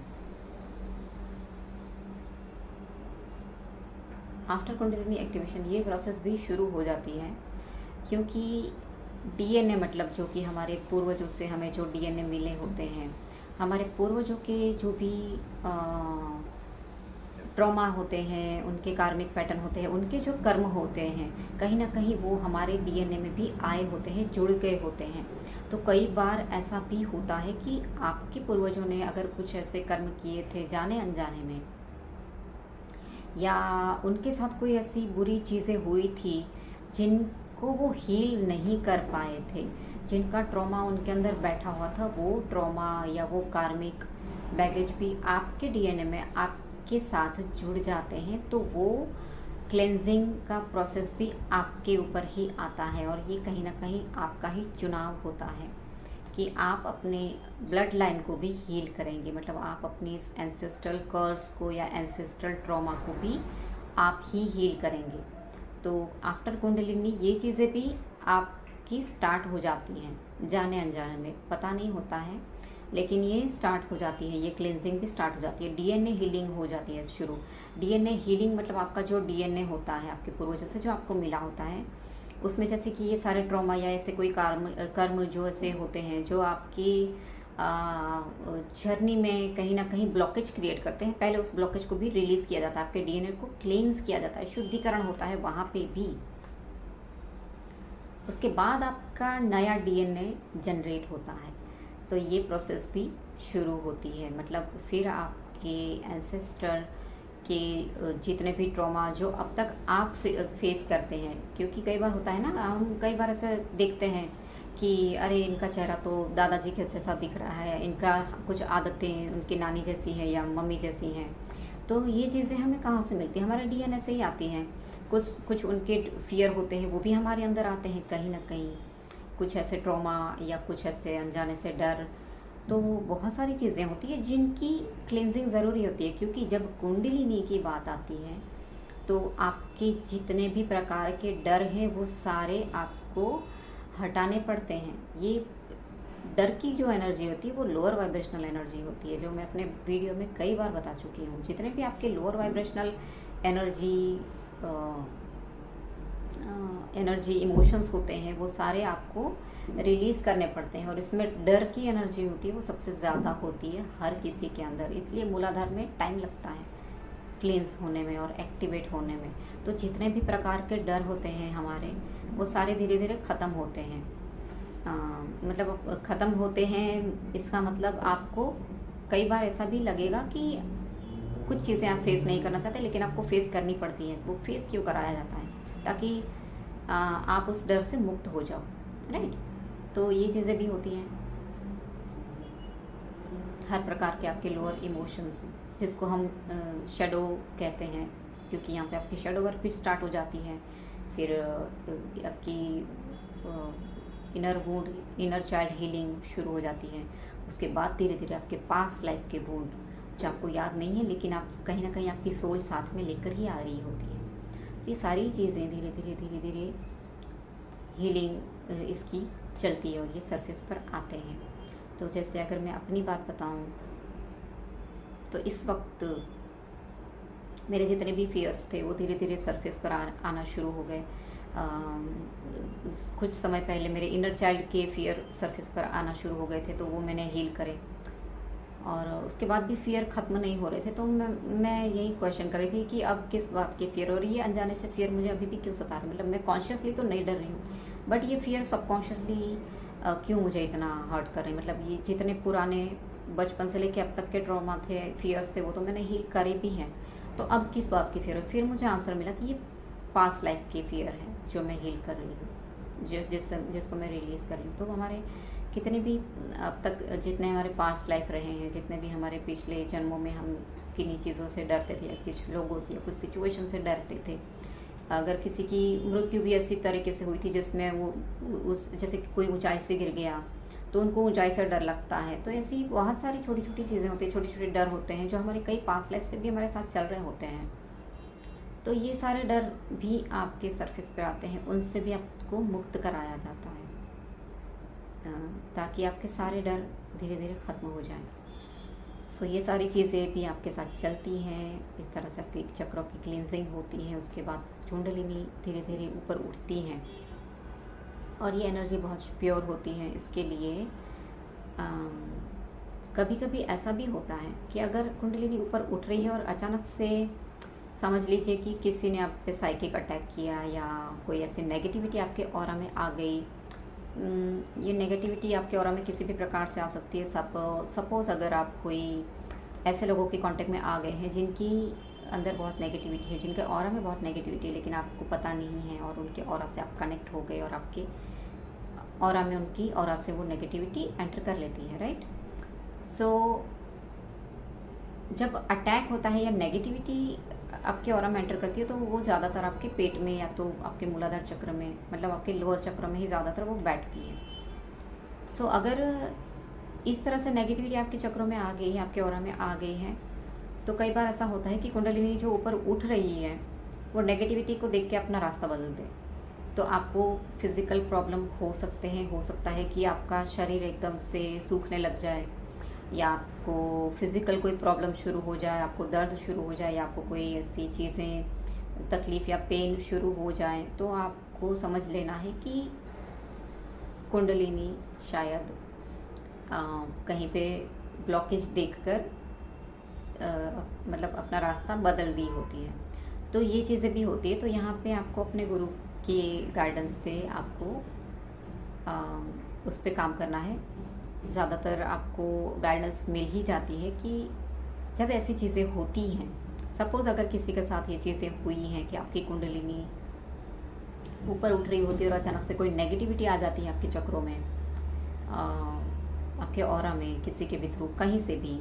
Speaker 1: After kundalini activation ये प्रोसेस भी शुरू हो जाती है, क्योंकि डीएनए मतलब जो कि हमारे पूर्वजों से हमें जो डीएनए मिले होते हैं, हमारे पूर्वजों के जो भी ट्रॉमा होते हैं, उनके कार्मिक पैटर्न होते हैं, उनके जो कर्म होते हैं, कहीं ना कहीं वो हमारे डीएनए में भी आए होते हैं, जुड़ गए होते हैं। तो कई बार ऐसा भी होता है कि आपके पूर्वजों ने अगर कुछ ऐसे कर्म किए थे जाने अनजाने में, या उनके साथ कोई ऐसी बुरी चीज़ें हुई थी जिनको वो हील नहीं कर पाए थे, जिनका ट्रॉमा उनके अंदर बैठा हुआ था, वो ट्रॉमा या वो कार्मिक बैगेज भी आपके डीएनए में आपके साथ जुड़ जाते हैं। तो वो क्लेंजिंग का प्रोसेस भी आपके ऊपर ही आता है और ये कहीं ना कहीं आपका ही चुनाव होता है कि आप अपने ब्लड लाइन को भी हील करेंगे। मतलब आप अपनी एंसेस्ट्रल कर्स को या एंसेस्ट्रल ट्रॉमा को भी आप ही हील करेंगे। तो आफ्टर कुंडलिनी ये चीज़ें भी आपकी स्टार्ट हो जाती हैं, जाने अनजाने में पता नहीं होता है, लेकिन ये स्टार्ट हो जाती है, ये क्लेंजिंग भी स्टार्ट हो जाती है। डीएनए हीलिंग हो जाती है शुरू। डीएनए हीलिंग मतलब आपका जो डीएनए होता है आपके पूर्वजों से जो आपको मिला होता है, उसमें जैसे कि ये सारे ट्रॉमा या ऐसे कोई कर्म जो ऐसे होते हैं जो आपकी जर्नी में कहीं ना कहीं ब्लॉकेज क्रिएट करते हैं, पहले उस ब्लॉकेज को भी रिलीज़ किया जाता है, आपके डीएनए को क्लींस किया जाता है, शुद्धिकरण होता है वहाँ पे भी। उसके बाद आपका नया डीएनए जनरेट होता है। तो ये प्रोसेस भी शुरू होती है। मतलब फिर आपके एंसेस्टर के जितने भी ट्रॉमा जो अब तक आप फेस करते हैं, क्योंकि कई बार होता है ना, हम कई बार ऐसे देखते हैं कि अरे इनका चेहरा तो दादाजी के जैसा दिख रहा है, इनका कुछ आदतें उनकी नानी जैसी हैं या मम्मी जैसी हैं। तो ये चीज़ें हमें कहाँ से मिलती हैं? हमारे डीएनए से ही आती हैं। कुछ उनके फियर होते हैं वो भी हमारे अंदर आते हैं कहीं ना कहीं। कुछ ऐसे ट्रॉमा या कुछ ऐसे अनजाने से डर, तो बहुत सारी चीज़ें होती है जिनकी क्लिनजिंग ज़रूरी होती है। क्योंकि जब कुंडलिनी की बात आती है तो आपके जितने भी प्रकार के डर हैं वो सारे आपको हटाने पड़ते हैं। ये डर की जो एनर्जी होती है वो लोअर वाइब्रेशनल एनर्जी होती है, जो मैं अपने वीडियो में कई बार बता चुकी हूँ। जितने भी आपके लोअर वाइब्रेशनल एनर्जी इमोशंस होते हैं वो सारे आपको रिलीज़ करने पड़ते हैं, और इसमें डर की एनर्जी होती है वो सबसे ज़्यादा होती है हर किसी के अंदर। इसलिए मूलाधार में टाइम लगता है क्लींस होने में और एक्टिवेट होने में। तो जितने भी प्रकार के डर होते हैं हमारे, वो सारे धीरे धीरे ख़त्म होते हैं। मतलब ख़त्म होते हैं, इसका मतलब आपको कई बार ऐसा भी लगेगा कि कुछ चीज़ें आप फेस नहीं करना चाहते लेकिन आपको फेस करनी पड़ती है। वो फेस क्यों कराया जाता है? ताकि आप उस डर से मुक्त हो जाओ, राइट। तो ये चीज़ें भी होती हैं। हर प्रकार के आपके लोअर इमोशंस, जिसको हम शैडो कहते हैं, क्योंकि यहाँ पे आपकी शैडो वर्क भी स्टार्ट हो जाती है। फिर आपकी inner wound, inner child healing शुरू हो जाती है। उसके बाद धीरे धीरे आपके पास्ट लाइफ के वुंड, जो आपको याद नहीं है लेकिन आप कहीं ना कहीं आपकी सोल साथ में लेकर ही आ रही होती है। ये सारी चीज़ें धीरे धीरे हीलिंग इसकी चलती है और ये सरफेस पर आते हैं। तो जैसे अगर मैं अपनी बात बताऊं तो इस वक्त मेरे जितने भी फियर्स थे वो धीरे धीरे सरफेस पर आना शुरू हो गए। कुछ समय पहले मेरे इनर चाइल्ड के फियर सरफेस पर आना शुरू हो गए थे, तो वो मैंने हील करे, और उसके बाद भी फियर ख़त्म नहीं हो रहे थे। तो मैं यही क्वेश्चन कर रही थी कि अब किस बात के फियर, और ये अनजाने से फियर मुझे अभी भी क्यों सता रहे। मतलब मैं कॉन्शियसली तो नहीं डर रही हूँ, बट ये फियर सबकॉन्शियसली क्यों मुझे इतना हर्ट कर रहे हैं। मतलब ये जितने पुराने बचपन से लेके अब तक के ट्रॉमा थे, फियर्स थे, वो तो मैंने हील करे भी हैं। तो अब किस बात की फियर है? फिर मुझे आंसर मिला कि ये पास्ट लाइफ की फियर है जो मैं हील कर रही हूँ, जिसको मैं रिलीज़ कर रही हूँ। तो हमारे कितने भी अब तक जितने हमारे पास्ट लाइफ रहे हैं, जितने भी हमारे पिछले जन्मों में हम किन्हीं चीज़ों से डरते थे, या कुछ लोगों से या कुछ सिचुएशन से डरते थे। अगर किसी की मृत्यु भी ऐसी तरीके से हुई थी जिसमें वो उस जैसे कोई ऊंचाई से गिर गया तो उनको ऊंचाई से डर लगता है। तो ऐसी बहुत सारी छोटी छोटी चीज़ें होती हैं, छोटे छोटे डर होते हैं जो हमारे कई पास्ट लाइफ से भी हमारे साथ चल रहे होते हैं। तो ये सारे डर भी आपके सरफेस पर आते हैं, उनसे भी आपको मुक्त कराया जाता है, ताकि आपके सारे डर धीरे धीरे ख़त्म हो जाएं। सो ये सारी चीज़ें भी आपके साथ चलती हैं। इस तरह से आपकी चक्रों की क्लींजिंग होती है। उसके बाद कुंडलिनी धीरे धीरे ऊपर उठती हैं और ये एनर्जी बहुत प्योर होती है। इसके लिए कभी कभी ऐसा भी होता है कि अगर कुंडलिनी ऊपर उठ रही है और अचानक से समझ लीजिए कि किसी ने आप पे साइकिक अटैक किया, या कोई ऐसी नेगेटिविटी आपके ऑरा में आ गई। ये नेगेटिविटी आपके ऑरा में किसी भी प्रकार से आ सकती है। सपोज़ अगर आप कोई ऐसे लोगों के कांटेक्ट में आ गए हैं जिनकी अंदर बहुत नेगेटिविटी है, जिनके ऑरा में बहुत नेगेटिविटी है, लेकिन आपको पता नहीं है, और उनके ऑरा से आप कनेक्ट हो गए और आपके ऑरा में उनकी ऑरा से वो नेगेटिविटी एंटर कर लेती है, राइट। सो जब अटैक होता है या नेगेटिविटी आपके ऑरा में एंटर करती है तो वो ज़्यादातर आपके पेट में या तो आपके मूलाधार चक्र में, मतलब आपके लोअर चक्र में ही ज़्यादातर वो बैठती है। सो अगर इस तरह से नेगेटिविटी आपके चक्रों में आ गई है, आपके ऑरा में आ गई है, तो कई बार ऐसा होता है कि कुंडलिनी जो ऊपर उठ रही है वो नेगेटिविटी को देख के अपना रास्ता बदल दे। तो आपको फिज़िकल प्रॉब्लम हो सकते हैं, हो सकता है कि आपका शरीर एकदम से सूखने लग जाए, या आपको फिज़िकल कोई प्रॉब्लम शुरू हो जाए, आपको दर्द शुरू हो जाए, या आपको कोई ऐसी चीज़ें तकलीफ़ या पेन शुरू हो जाए, तो आपको समझ लेना है कि कुंडलिनी शायद कहीं पे ब्लॉकेज देखकर मतलब अपना रास्ता बदल दी होती है। तो ये चीज़ें भी होती है। तो यहाँ पे आपको अपने गुरु की गाइडेंस से आपको उस पर काम करना है। ज़्यादातर आपको गाइडेंस मिल ही जाती है कि जब ऐसी चीज़ें होती हैं, सपोज़ अगर किसी के साथ ये चीज़ें हुई हैं कि आपकी कुंडलिनी ऊपर उठ रही होती है और अचानक से कोई नेगेटिविटी आ जाती है आपके चक्रों में, आपके ऑरा में, किसी के भी थ्रू, कहीं से भी,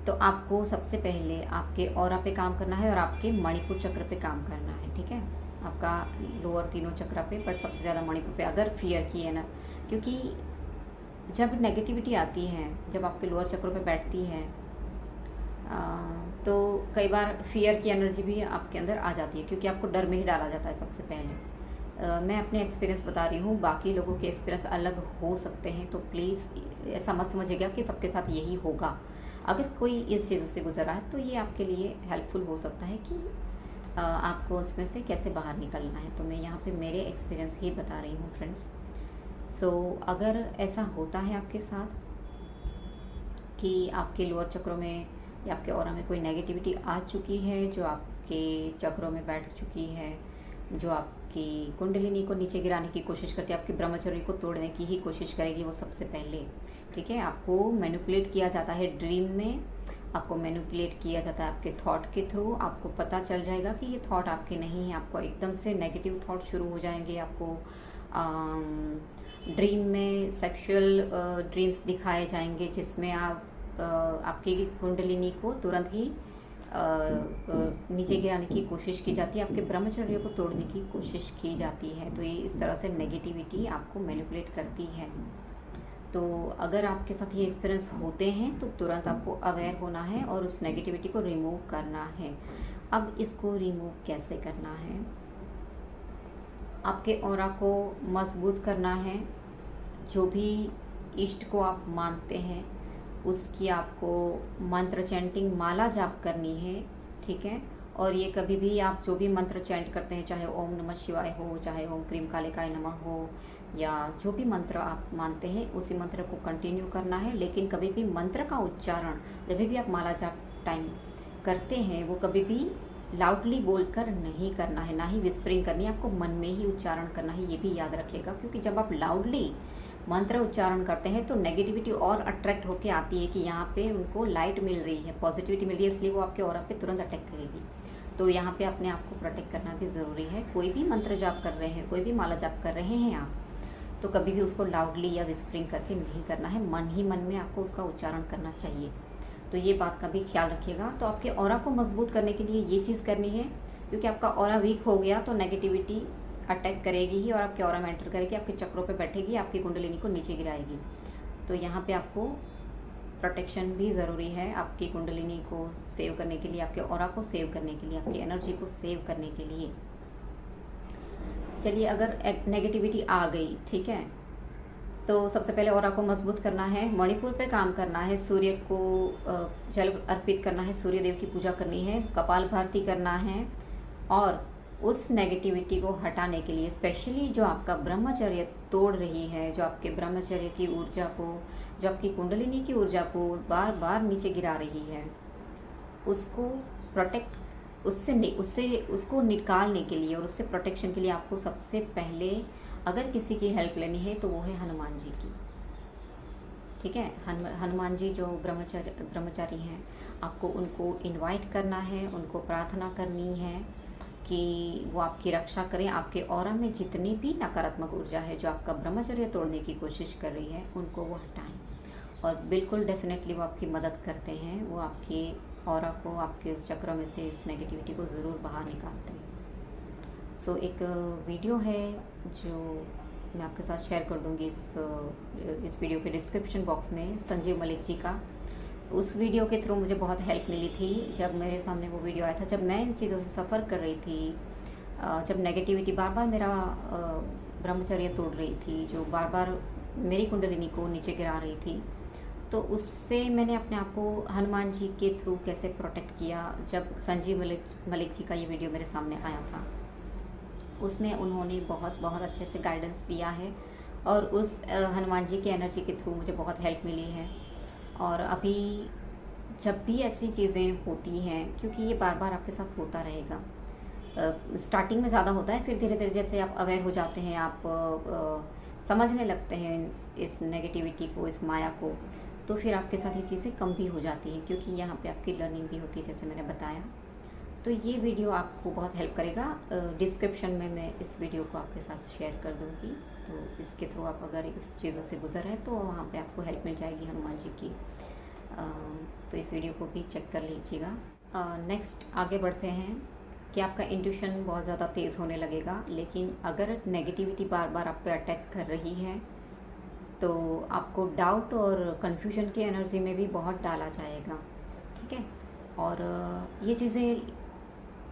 Speaker 1: तो आपको सबसे पहले आपके ऑरा पे काम करना है और आपके मणिपुर चक्र पे काम करना है, ठीक है। आपका लोअर तीनों चक्रा पे, बट सबसे ज़्यादा मणिपुर पे अगर फियर की है ना, क्योंकि जब नेगेटिविटी आती है, जब आपके लोअर चक्रों पे बैठती है तो कई बार फियर की एनर्जी भी आपके अंदर आ जाती है, क्योंकि आपको डर में ही डाला जाता है सबसे पहले। मैं अपने एक्सपीरियंस बता रही हूँ, बाकी लोगों के एक्सपीरियंस अलग हो सकते हैं, तो प्लीज़ ऐसा मत समझिएगा कि सबके साथ यही होगा। अगर कोई इस चीज़ों से गुजर रहा है तो ये आपके लिए हेल्पफुल हो सकता है कि आपको उसमें से कैसे बाहर निकलना है। तो मैं यहाँ पे मेरे एक्सपीरियंस ही बता रही हूँ फ्रेंड्स। सो अगर ऐसा होता है आपके साथ कि आपके लोअर चक्रों में या आपके ऑरा में कोई नेगेटिविटी आ चुकी है, जो आपके चक्रों में बैठ चुकी है, जो आपकी कुंडलिनी को नीचे गिराने की कोशिश करती है, आपके ब्रह्मचर्य को तोड़ने की ही कोशिश करेगी वो सबसे पहले। ठीक है, आपको मैनिपुलेट किया जाता है ड्रीम में, आपको मैनिपुलेट किया जाता है आपके थॉट के थ्रू। आपको पता चल जाएगा कि ये थॉट आपके नहीं है, आपको एकदम से नेगेटिव थॉट शुरू हो जाएंगे। आपको ड्रीम में सेक्सुअल ड्रीम्स दिखाए जाएंगे, जिसमें आप आपकी कुंडलिनी को तुरंत ही नीचे गिराने की कोशिश की जाती है, आपके ब्रह्मचर्य को तोड़ने की कोशिश की जाती है। तो ये इस तरह से नेगेटिविटी आपको मैनिपुलेट करती है। तो अगर आपके साथ ये एक्सपीरियंस होते हैं तो तुरंत आपको अवेयर होना है और उस नेगेटिविटी को रिमूव करना है। अब इसको रिमूव कैसे करना है? आपके ऑरा को मजबूत करना है। जो भी इष्ट को आप मानते हैं उसकी आपको मंत्र चैंटिंग, माला जाप करनी है। ठीक है, और ये कभी भी आप जो भी मंत्र चैंट करते हैं, चाहे ओम नमः शिवाय हो, चाहे ओम क्रीम कालिकाय नमः हो, या जो भी मंत्र आप मानते हैं उसी मंत्र को कंटिन्यू करना है। लेकिन कभी भी मंत्र का उच्चारण जब भी आप माला जाप टाइम करते हैं वो कभी भी लाउडली बोलकर नहीं करना है, ना ही विस्परिंग करनी है, आपको मन में ही उच्चारण करना है। ये भी याद रखिएगा, क्योंकि जब आप लाउडली मंत्र उच्चारण करते हैं तो नेगेटिविटी और अट्रैक्ट होके आती है कि यहाँ पे उनको लाइट मिल रही है, पॉजिटिविटी मिल रही है, इसलिए वो आपके ऑरा पे तुरंत अटैक करेगी। तो यहाँ पे अपने आप को प्रोटेक्ट करना भी ज़रूरी है। कोई भी मंत्र जाप कर रहे हैं, कोई भी माला जाप कर रहे हैं आप, तो कभी भी उसको लाउडली या विस्परिंग करके नहीं करना है, मन ही मन में आपको उसका उच्चारण करना चाहिए। तो ये बात का भी ख्याल रखिएगा। तो आपके ऑरा को मजबूत करने के लिए ये चीज़ करनी है, क्योंकि आपका ऑरा वीक हो गया तो नेगेटिविटी अटैक करेगी ही और आपके ऑरा में एंटर करेगी, आपके चक्रों पे बैठेगी, आपकी कुंडलिनी को नीचे गिराएगी। तो यहाँ पे आपको प्रोटेक्शन भी ज़रूरी है, आपकी कुंडलिनी को सेव करने के लिए, आपके ऑरा को सेव करने के लिए, आपकी एनर्जी को सेव करने के लिए। चलिए, अगर नेगेटिविटी आ गई, ठीक है, तो सबसे पहले ऑरा को मजबूत करना है, मणिपुर पे काम करना है, सूर्य को जल अर्पित करना है, सूर्य देव की पूजा करनी है, कपाल भारती करना है। और उस नेगेटिविटी को हटाने के लिए, स्पेशली जो आपका ब्रह्मचर्य तोड़ रही है, जो आपके ब्रह्मचर्य की ऊर्जा को, जो आपकी कुंडलिनी की ऊर्जा को बार बार नीचे गिरा रही है, उसको प्रोटेक्ट, उसको निकालने के लिए और उससे प्रोटेक्शन के लिए आपको सबसे पहले अगर किसी की हेल्प लेनी है तो वो है हनुमान जी की। ठीक है, हनुमान जी जो ब्रह्मचारी हैं, आपको उनको इनवाइट करना है, उनको प्रार्थना करनी है कि वो आपकी रक्षा करें, आपके ऑरा में जितनी भी नकारात्मक ऊर्जा है जो आपका ब्रह्मचर्य तोड़ने की कोशिश कर रही है उनको वो हटाएं। और बिल्कुल डेफिनेटली वो आपकी मदद करते हैं, वो आपके ऑरा को, आपके उस चक्र में से उस नेगेटिविटी को ज़रूर बाहर निकालते हैं। सो एक वीडियो है जो मैं आपके साथ शेयर कर दूंगी इस वीडियो के डिस्क्रिप्शन बॉक्स में, संजीव मलिक जी का। उस वीडियो के थ्रू मुझे बहुत हेल्प मिली थी जब मेरे सामने वो वीडियो आया था, जब मैं इन चीज़ों से सफ़र कर रही थी, जब नेगेटिविटी बार बार मेरा ब्रह्मचर्य तोड़ रही थी, जो बार बार मेरी कुंडलिनी को नीचे गिरा रही थी। तो उससे मैंने अपने आप को हनुमान जी के थ्रू कैसे प्रोटेक्ट किया। जब संजीव मलिक जी का ये वीडियो मेरे सामने आया था, उसमें उन्होंने बहुत बहुत अच्छे से गाइडेंस दिया है और उस हनुमान जी की एनर्जी के थ्रू मुझे बहुत हेल्प मिली है। और अभी जब भी ऐसी चीज़ें होती हैं, क्योंकि ये बार बार आपके साथ होता रहेगा, स्टार्टिंग में ज़्यादा होता है, फिर धीरे धीरे जैसे आप अवेयर हो जाते हैं, आप समझने लगते हैं इस नेगेटिविटी को, इस माया को, तो फिर आपके साथ ये चीज़ें कम भी हो जाती हैं, क्योंकि यहाँ पे आपकी लर्निंग भी होती है, जैसे मैंने बताया। तो ये वीडियो आपको बहुत हेल्प करेगा। डिस्क्रिप्शन में मैं इस वीडियो को आपके साथ शेयर कर दूँगी, तो इसके थ्रू आप अगर इस चीज़ों से गुजर हैं तो वहाँ पे आपको हेल्प मिल जाएगी हनुमान जी की। तो इस वीडियो को भी चेक कर लीजिएगा। नेक्स्ट आगे बढ़ते हैं। कि आपका इंट्यूशन बहुत ज़्यादा तेज़ होने लगेगा। लेकिन अगर नेगेटिविटी बार बार आप पे अटैक कर रही है तो आपको डाउट और कन्फ्यूजन की एनर्जी में भी बहुत डाला जाएगा, ठीक है। और ये चीज़ें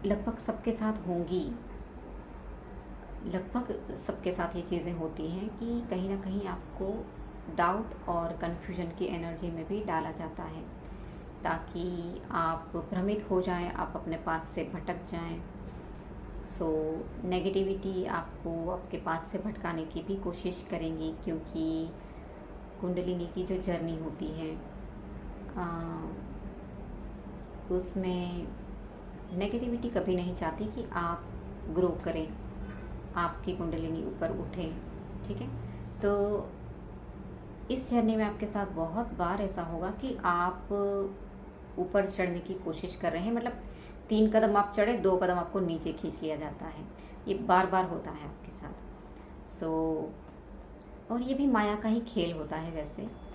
Speaker 1: लगभग सबके साथ होंगी, लगभग सबके साथ ये चीज़ें होती हैं कि कहीं ना कहीं आपको डाउट और कन्फ्यूजन की एनर्जी में भी डाला जाता है ताकि आप भ्रमित हो जाएं, आप अपने पाथ से भटक जाएं। सो नेगेटिविटी आपको आपके पाथ से भटकाने की भी कोशिश करेंगी, क्योंकि कुंडलिनी की जो जर्नी होती है उसमें नेगेटिविटी कभी नहीं चाहती कि आप ग्रो करें, आपकी कुंडलिनी ऊपर उठे, ठीक है। तो इस जर्नी में आपके साथ बहुत बार ऐसा होगा कि आप ऊपर चढ़ने की कोशिश कर रहे हैं, मतलब 3 कदम आप चढ़े, 2 कदम आपको नीचे खींच लिया जाता है। ये बार बार होता है आपके साथ। सो और ये भी माया का ही खेल होता है वैसे।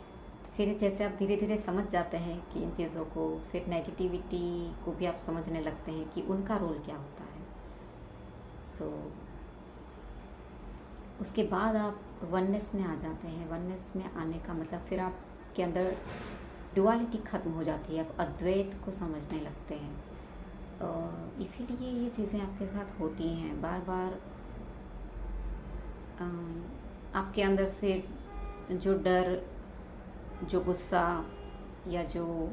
Speaker 1: फिर जैसे आप धीरे धीरे समझ जाते हैं कि इन चीज़ों को, फिर नेगेटिविटी को भी आप समझने लगते हैं कि उनका रोल क्या होता है। सो उसके बाद आप वननेस में आ जाते हैं। वननेस में आने का मतलब फिर आपके अंदर डुअलिटी ख़त्म हो जाती है, आप अद्वैत को समझने लगते हैं। इसीलिए ये चीज़ें आपके साथ होती हैं बार बार। आपके अंदर से जो डर, जो गुस्सा या जो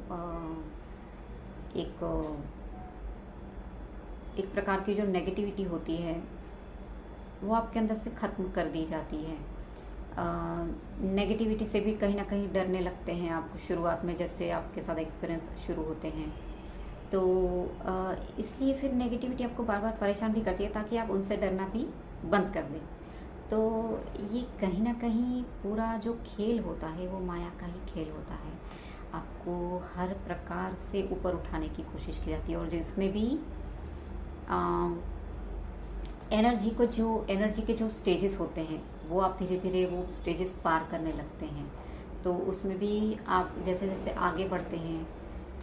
Speaker 1: एक प्रकार की जो नेगेटिविटी होती है वो आपके अंदर से ख़त्म कर दी जाती है। नेगेटिविटी से भी कहीं ना कहीं डरने लगते हैं आप शुरुआत में, जैसे आपके साथ एक्सपीरियंस शुरू होते हैं। तो इसलिए फिर नेगेटिविटी आपको बार बार परेशान भी करती है ताकि आप उनसे डरना भी बंद कर दें। तो ये कहीं ना कहीं पूरा जो खेल होता है वो माया का ही खेल होता है। आपको हर प्रकार से ऊपर उठाने की कोशिश की जाती है, और जिसमें भी एनर्जी के जो स्टेजेस होते हैं वो आप धीरे धीरे वो स्टेजेस पार करने लगते हैं। तो उसमें भी आप जैसे जैसे आगे बढ़ते हैं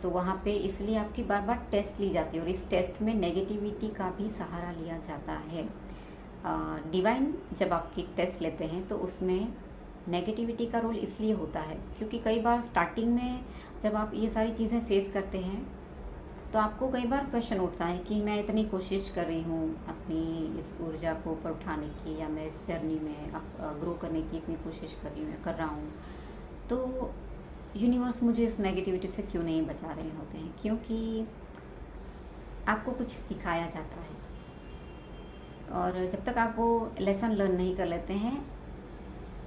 Speaker 1: तो वहाँ पे इसलिए आपकी बार बार टेस्ट ली जाती है, और इस टेस्ट में नेगेटिविटी का भी सहारा लिया जाता है। डिवाइन जब आपकी टेस्ट लेते हैं तो उसमें नेगेटिविटी का रोल इसलिए होता है क्योंकि कई बार स्टार्टिंग में जब आप ये सारी चीज़ें फेस करते हैं तो आपको कई बार क्वेश्चन उठता है कि मैं इतनी कोशिश कर रही हूँ अपनी इस ऊर्जा को ऊपर उठाने की, या मैं इस जर्नी में ग्रो करने की इतनी कोशिश कर रहा हूँ, तो यूनिवर्स मुझे इस नेगेटिविटी से क्यों नहीं बचा रहे होते हैं। क्योंकि आपको कुछ सिखाया जाता है, और जब तक आप वो लेसन लर्न नहीं कर लेते हैं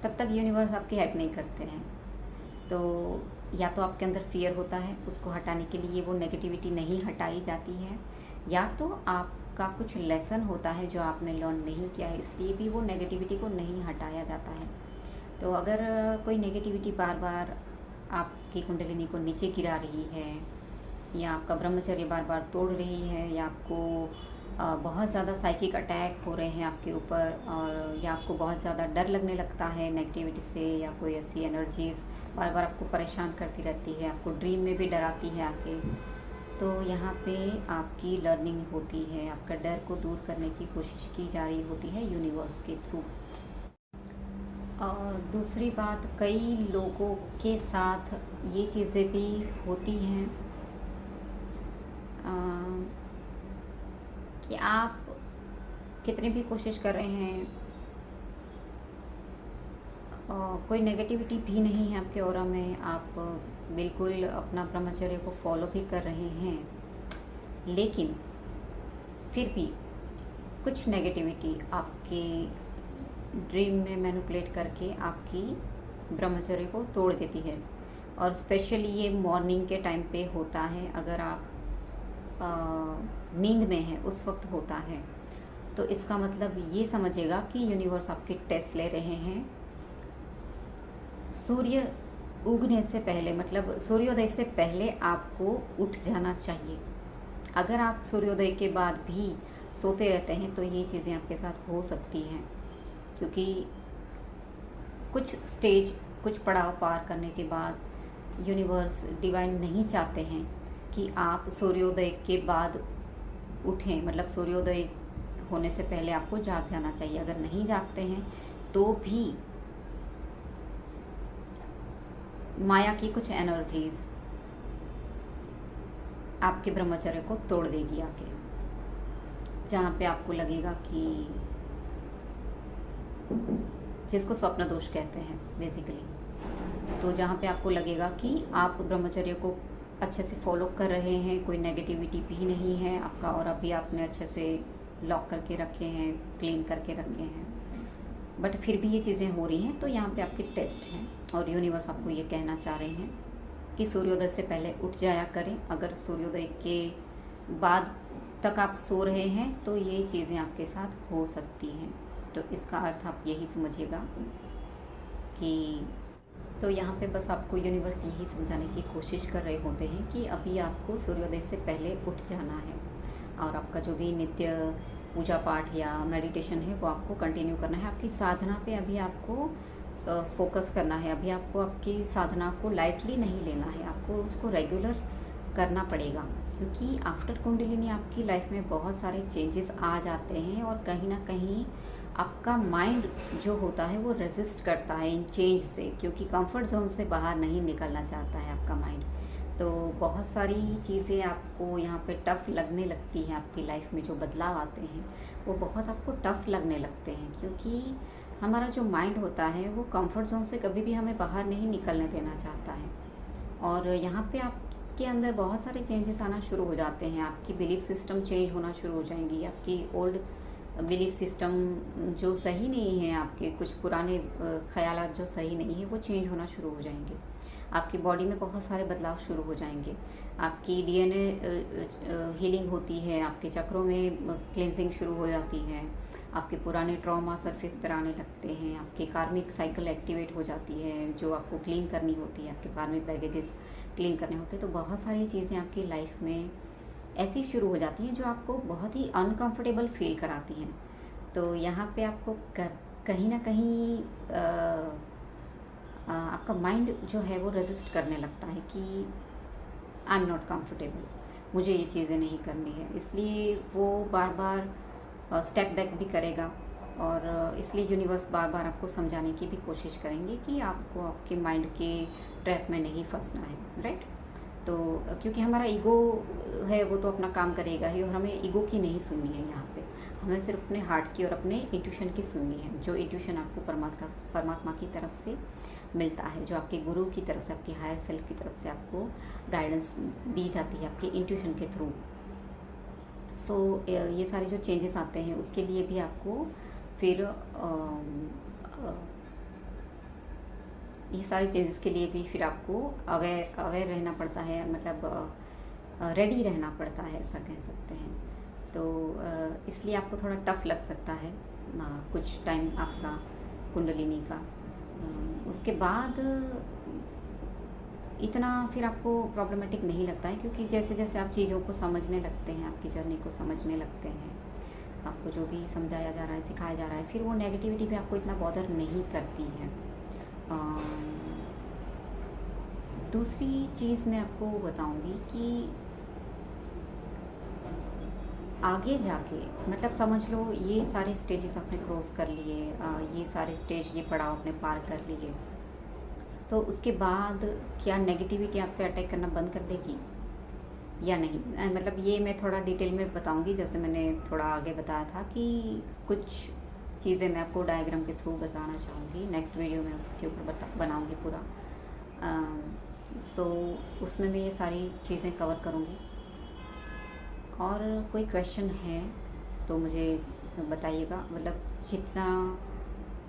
Speaker 1: तब तक यूनिवर्स आपकी हेल्प नहीं करते हैं। तो या तो आपके अंदर फियर होता है, उसको हटाने के लिए वो नेगेटिविटी नहीं हटाई जाती है, या तो आपका कुछ लेसन होता है जो आपने लर्न नहीं किया है, इसलिए भी वो नेगेटिविटी को नहीं हटाया जाता है। तो अगर कोई नेगेटिविटी बार बार आपकी कुंडलिनी को नीचे गिरा रही है, या आपका ब्रह्मचर्य बार बार तोड़ रही है, या आपको बहुत ज़्यादा साइकिक अटैक हो रहे हैं आपके ऊपर, और या आपको बहुत ज़्यादा डर लगने लगता है नेगेटिविटी से, या कोई ऐसी एनर्जीज़ बार बार आपको परेशान करती रहती है, आपको ड्रीम में भी डराती है आके, तो यहाँ पे आपकी लर्निंग होती है, आपका डर को दूर करने की कोशिश की जा रही होती है यूनिवर्स के थ्रू। और दूसरी बात, कई लोगों के साथ ये चीज़ें भी होती हैं कि आप कितनी भी कोशिश कर रहे हैं, कोई नेगेटिविटी भी नहीं है आपके ऑरा में, आप बिल्कुल अपना ब्रह्मचर्य को फॉलो भी कर रहे हैं, लेकिन फिर भी कुछ नेगेटिविटी आपके ड्रीम में मैनिपुलेट करके आपकी ब्रह्मचर्य को तोड़ देती है। और स्पेशली ये मॉर्निंग के टाइम पे होता है, अगर आप नींद में है उस वक्त होता है। तो इसका मतलब ये समझिएगा कि यूनिवर्स आपकी टेस्ट ले रहे हैं। सूर्य उगने से पहले, मतलब सूर्योदय से पहले आपको उठ जाना चाहिए। अगर आप सूर्योदय के बाद भी सोते रहते हैं तो ये चीज़ें आपके साथ हो सकती हैं, क्योंकि कुछ स्टेज, कुछ पड़ाव पार करने के बाद यूनिवर्स, डिवाइन नहीं चाहते हैं कि आप सूर्योदय के बाद उठें, मतलब सूर्योदय होने से पहले आपको जाग जाना चाहिए। अगर नहीं जागते हैं तो भी माया की कुछ एनर्जीज आपके ब्रह्मचर्य को तोड़ देगी आके, जहाँ पे आपको लगेगा कि जिसको स्वप्न दोष कहते हैं बेसिकली, तो जहाँ पे आपको लगेगा कि आप ब्रह्मचर्य को अच्छे से फॉलो कर रहे हैं, कोई नेगेटिविटी भी नहीं है आपका, और अभी आपने अच्छे से लॉक करके रखे हैं, क्लीन करके रखे हैं, बट फिर भी ये चीज़ें हो रही हैं, तो यहाँ पे आपके टेस्ट हैं और यूनिवर्स आपको ये कहना चाह रहे हैं कि सूर्योदय से पहले उठ जाया करें। अगर सूर्योदय के बाद तक आप सो रहे हैं तो ये चीज़ें आपके साथ हो सकती हैं। तो इसका अर्थ आप यही समझिएगा कि, तो यहाँ पे बस आपको यूनिवर्स यही समझाने की कोशिश कर रहे होते हैं कि अभी आपको सूर्योदय से पहले उठ जाना है, और आपका जो भी नित्य पूजा पाठ या मेडिटेशन है वो आपको कंटिन्यू करना है। आपकी साधना पे अभी आपको फोकस करना है। अभी आपको आपकी साधना को लाइटली नहीं लेना है, आपको उसको रेगुलर करना पड़ेगा, क्योंकि आफ्टर कुंडलिनी आपकी लाइफ में बहुत सारे चेंजेस आ जाते हैं, और कहीं ना कहीं आपका माइंड जो होता है वो रेजिस्ट करता है इन चेंज से, क्योंकि कंफर्ट जोन से बाहर नहीं निकलना चाहता है आपका माइंड। तो बहुत सारी चीज़ें आपको यहाँ पे टफ़ लगने लगती हैं। आपकी लाइफ में जो बदलाव आते हैं वो बहुत आपको टफ़ लगने लगते हैं, क्योंकि हमारा जो माइंड होता है वो कंफर्ट जोन से कभी भी हमें बाहर नहीं निकलने देना चाहता है। और यहाँ पे आपके अंदर बहुत सारे चेंजेस आना शुरू हो जाते हैं। आपकी बिलीफ सिस्टम चेंज होना शुरू हो जाएंगी। आपकी ओल्ड बिलीफ सिस्टम जो सही नहीं है, आपके कुछ पुराने ख्यालात जो सही नहीं है वो चेंज होना शुरू हो जाएंगे। आपकी बॉडी में बहुत सारे बदलाव शुरू हो जाएंगे। आपकी डीएनए हीलिंग होती है, आपके चक्रों में क्लेंजिंग शुरू हो जाती है, आपके पुराने ट्रॉमा सरफेस पर आने लगते हैं, आपकी कार्मिक साइकिल एक्टिवेट हो जाती है जो आपको क्लीन करनी होती है, आपके कार्मिक बैगेजेस क्लीन करने होते हैं। तो बहुत सारी चीज़ें आपकी लाइफ में ऐसी शुरू हो जाती हैं जो आपको बहुत ही अनकंफर्टेबल फील कराती हैं। तो यहाँ पे आपको कहीं ना कहीं आपका माइंड जो है वो रेजिस्ट करने लगता है कि आई एम नॉट कंफर्टेबल, मुझे ये चीज़ें नहीं करनी है, इसलिए वो बार बार स्टेप बैक भी करेगा। और इसलिए यूनिवर्स बार बार आपको समझाने की भी कोशिश करेंगे कि आपको आपके माइंड के ट्रैप में नहीं फंसना है, राइट। तो क्योंकि हमारा ईगो है वो तो अपना काम करेगा ही, और हमें ईगो की नहीं सुननी है यहाँ पे, हमें सिर्फ अपने हार्ट की और अपने इंट्यूशन की सुननी है। जो इंट्यूशन आपको परमात्मा की तरफ से मिलता है, जो आपके गुरु की तरफ से, आपकी हायर सेल्फ की तरफ से आपको गाइडेंस दी जाती है आपके इंट्यूशन के थ्रू। सो ये सारे जो चेंजेस आते हैं उसके लिए भी आपको फिर ये सारे चेंजेस के लिए भी फिर आपको अवेयर रहना पड़ता है, मतलब रेडी रहना पड़ता है, ऐसा कह सकते हैं। तो इसलिए आपको थोड़ा टफ लग सकता है कुछ टाइम आपका कुंडलिनी का। उसके बाद इतना फिर आपको प्रॉब्लमेटिक नहीं लगता है, क्योंकि जैसे जैसे आप चीज़ों को समझने लगते हैं, आपकी जर्नी को समझने लगते हैं, आपको जो भी समझाया जा रहा है, सिखाया जा रहा है, फिर वो नेगेटिविटी भी आपको इतना बॉदर नहीं करती है। दूसरी चीज़ मैं आपको बताऊंगी कि आगे जाके, मतलब समझ लो ये सारे स्टेजेस आपने क्रॉस कर लिए, ये सारे स्टेज, ये पड़ाव आपने पार कर लिए, तो उसके बाद क्या नेगेटिविटी आप पे अटैक करना बंद कर देगी या नहीं? मतलब ये मैं थोड़ा डिटेल में बताऊंगी। जैसे मैंने थोड़ा आगे बताया था कि कुछ चीज़ें मैं आपको डायग्राम के थ्रू बताना चाहूँगी। नेक्स्ट वीडियो में उसके ऊपर बनाऊँगी पूरा। सो उसमें मैं ये सारी चीज़ें कवर करूँगी। और कोई क्वेश्चन है तो मुझे बताइएगा। मतलब जितना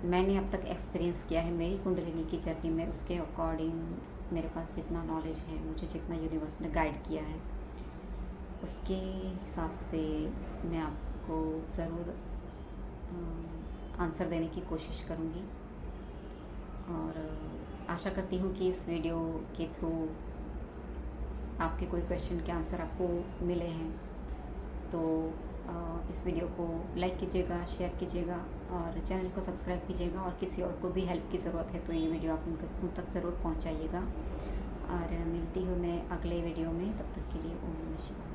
Speaker 1: मैंने अब तक एक्सपीरियंस किया है मेरी कुंडलिनी की जर्नी में, उसके अकॉर्डिंग मेरे पास जितना नॉलेज है, मुझे जितना यूनिवर्स ने गाइड किया है, उसके हिसाब से मैं आपको ज़रूर आंसर देने की कोशिश करूँगी। और आशा करती हूँ कि इस वीडियो के थ्रू आपके कोई क्वेश्चन के आंसर आपको मिले हैं। तो इस वीडियो को लाइक कीजिएगा, शेयर कीजिएगा और चैनल को सब्सक्राइब कीजिएगा। और किसी और को भी हेल्प की ज़रूरत है तो ये वीडियो आप उन तक ज़रूर पहुँचाइएगा। और मिलती हूँ मैं अगले वीडियो में, तब तक के लिए ओम नमः शिवाय।